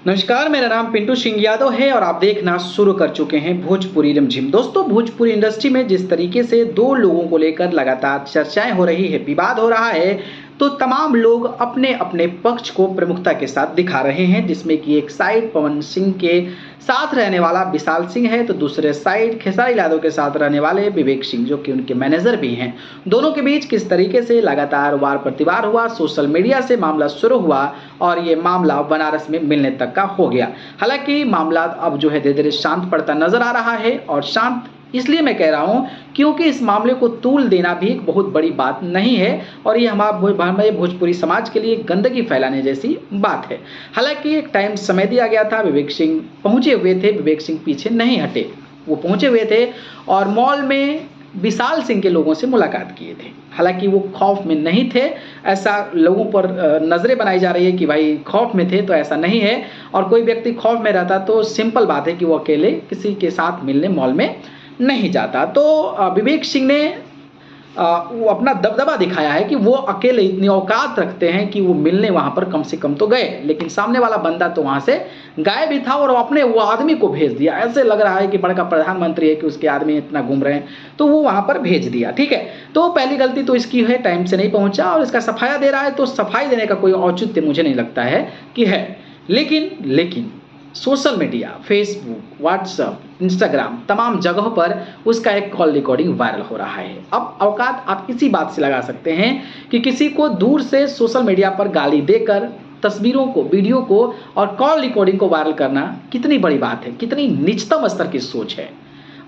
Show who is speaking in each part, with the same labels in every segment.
Speaker 1: नमस्कार, मेरा नाम पिंटू सिंह यादव है और आप देखना शुरू कर चुके हैं भोजपुरी रिमझिम। दोस्तों, भोजपुरी इंडस्ट्री में जिस तरीके से दो लोगों को लेकर लगातार चर्चाएं हो रही है, विवाद हो रहा है, तो तमाम लोग अपने अपने पक्ष को प्रमुखता के साथ दिखा रहे हैं। जिसमें कि एक साइड पवन सिंह के साथ रहने वाला विशाल सिंह है, तो दूसरे साइड खेसारी यादव के साथ रहने वाले विवेक सिंह, जो कि उनके मैनेजर भी हैं। दोनों के बीच किस तरीके से लगातार वार प्रतिवार हुआ, सोशल मीडिया से मामला शुरू हुआ और ये मामला बनारस में मिलने तक का हो गया। हालांकि मामला अब जो है धीरे धीरे शांत पड़ता नजर आ रहा है, और शांत इसलिए मैं कह रहा हूं क्योंकि इस मामले को तूल देना भी एक बहुत बड़ी बात नहीं है, और ये हमारे भोजपुरी समाज के लिए गंदगी फैलाने जैसी बात है। हालांकि एक टाइम समय दिया गया था, विवेक सिंह पहुंचे हुए थे, विवेक सिंह पीछे नहीं हटे, वो पहुंचे हुए थे और मॉल में विशाल सिंह के लोगों से मुलाकात किए थे। हालांकि वो खौफ में नहीं थे, ऐसा लोगों पर नजरें बनाई जा रही है कि भाई खौफ में थे, तो ऐसा नहीं है। और कोई व्यक्ति खौफ में रहता तो सिंपल बात है कि वो अकेले किसी के साथ मिलने मॉल में नहीं जाता। तो विवेक सिंह ने वो अपना दबदबा दिखाया है कि वो अकेले इतनी औकात रखते हैं कि वो मिलने वहां पर कम से कम तो गए, लेकिन सामने वाला बंदा तो वहां से गायब ही था और अपने वो आदमी को भेज दिया। ऐसे लग रहा है कि बड़का प्रधानमंत्री है कि उसके आदमी इतना घूम रहे हैं, तो वो वहां पर भेज दिया। ठीक है, तो पहली गलती तो इसकी है, टाइम से नहीं पहुंचा और इसका सफाया दे रहा है, तो सफाई देने का कोई औचित्य मुझे नहीं लगता है कि है। लेकिन social media, Facebook, WhatsApp, Instagram, तमाम जगहों पर उसका एक कॉल रिकॉर्डिंग वायरल हो रहा है। अब औकात आप इसी बात से लगा सकते हैं कि किसी को दूर से सोशल मीडिया पर गाली देकर तस्वीरों को, वीडियो को और कॉल रिकॉर्डिंग को वायरल करना कितनी बड़ी बात है, कितनी निचतम स्तर की सोच है।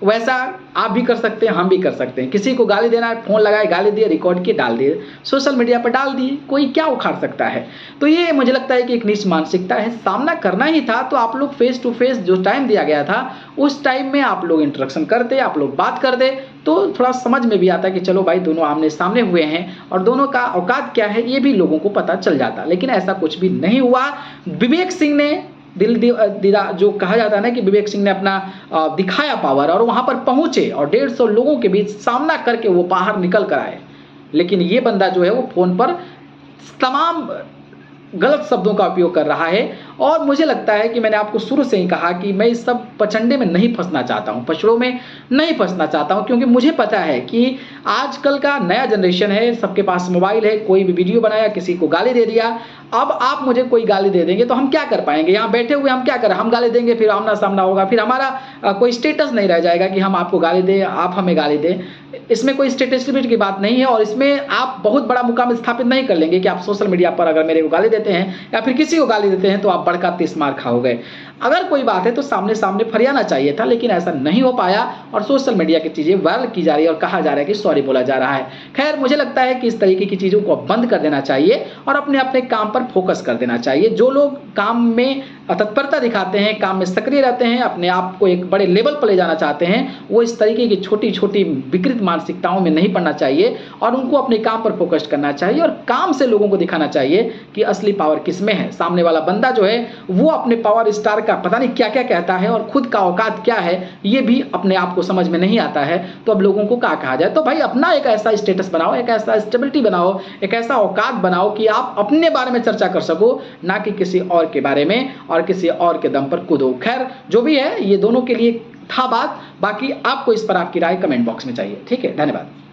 Speaker 1: वैसा आप भी कर सकते हैं, हम भी कर सकते हैं। किसी को गाली देना है, फोन लगाए, गाली दिए, रिकॉर्ड किए, डाल दिए, सोशल मीडिया पर डाल दिए, कोई क्या उखाड़ सकता है। तो ये मुझे लगता है कि एक नीच मानसिकता है। सामना करना ही था तो आप लोग फेस टू फेस जो टाइम दिया गया था, उस टाइम में आप लोग इंटरेक्शन करते, आप लोग बात करते, तो थोड़ा समझ में भी आता कि चलो भाई दोनों आमने सामने हुए हैं और दोनों का औकात क्या है ये भी लोगों को पता चल जाता। लेकिन ऐसा कुछ भी नहीं हुआ। विवेक सिंह ने दिला जो कहा जाता है ना कि विवेक सिंह ने अपना दिखाया पावर और वहां पर पहुंचे और 150 लोगों के बीच सामना करके वो बाहर निकल कर आए। लेकिन ये बंदा जो है वो फोन पर तमाम गलत शब्दों का उपयोग कर रहा है। और मुझे लगता है कि मैंने आपको शुरू से ही कहा कि मैं इस सब पचंडे में नहीं फंसना चाहता हूं, पछड़ों में नहीं फंसना चाहता हूं, क्योंकि मुझे पता है कि आजकल का नया जनरेशन है, सबके पास मोबाइल है, कोई भी वीडियो बनाया, किसी को गाली दे दिया। अब आप मुझे कोई गाली दे देंगे तो हम क्या कर पाएंगे? यहाँ बैठे हुए हम क्या करें? हम गाली देंगे, फिर आमना सामना होगा, फिर हमारा कोई स्टेटस नहीं रह जाएगा कि हम आपको गाली दें, आप हमें गाली दें। इसमें कोई स्टेटस की बात नहीं है और इसमें आप बहुत बड़ा मुकाम स्थापित नहीं कर लेंगे कि आप सोशल मीडिया पर अगर मेरे को गाली देते हैं या फिर किसी को गाली देते हैं तो आप बड़का 30 मार खाओगे। अगर कोई बात है तो सामने सामने फरियाना चाहिए था, लेकिन ऐसा नहीं हो पाया और सोशल मीडिया की चीजें वायरल की जा रही है और कहा जा रहा है कि सॉरी बोला जा रहा है। खैर, मुझे लगता है कि इस तरीके की चीजों को बंद कर देना चाहिए और अपने अपने काम पर फोकस कर देना चाहिए। जो लोग काम में तत्परता दिखाते हैं, काम में सक्रिय रहते हैं, अपने आप को एक बड़े लेवल पर ले जाना चाहते हैं, वो इस तरीके की छोटी छोटी विकृत मानसिकताओं में नहीं पड़ना चाहिए और उनको अपने काम पर फोकस करना चाहिए और काम से लोगों को दिखाना चाहिए कि असली पावर किस में है। सामने वाला बंदा जो है वो अपने पावर स्टार का पता नहीं क्या क्या कहता है और खुद का औकात क्या है ये भी अपने आप को समझ में नहीं आता है। तो अब लोगों को क्या कहा जाए? तो भाई अपना एक ऐसा स्टेटस बनाओ, एक ऐसा स्टेबिलिटी बनाओ, एक ऐसा औकात बनाओ कि आप अपने बारे में चर्चा कर सको, ना कि किसी और के बारे में और किसी और के दम पर कूदो। खैर, जो भी है ये दोनों के लिए था बात। बाकी आपको इस पर आपकी राय कमेंट बॉक्स में चाहिए। ठीक है, धन्यवाद।